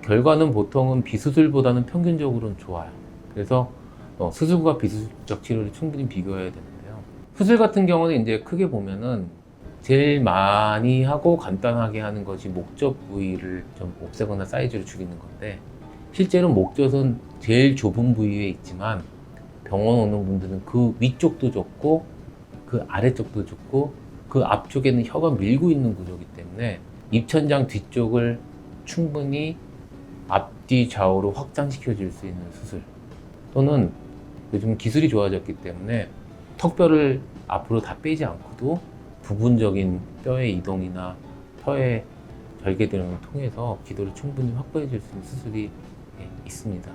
결과는 보통은 비수술보다는 평균적으로는 좋아요. 그래서 수술과 비수술적 치료를 충분히 비교해야 되는데요. 수술 같은 경우는 이제 크게 보면은 제일 많이 하고 간단하게 하는 것이 목젖 부위를 좀 없애거나 사이즈를 줄이는 건데, 실제로 목젖은 제일 좁은 부위에 있지만 병원 오는 분들은 그 위쪽도 좁고 그 아래쪽도 좁고 그 앞쪽에는 혀가 밀고 있는 구조이기 때문에 입천장 뒤쪽을 충분히 앞뒤 좌우로 확장시켜 줄 수 있는 수술, 또는 요즘 기술이 좋아졌기 때문에 턱뼈를 앞으로 다 빼지 않고도 부분적인 뼈의 이동이나 혀의 절개 등을 통해서 기도를 충분히 확보해 줄 수 있는 수술이 있습니다.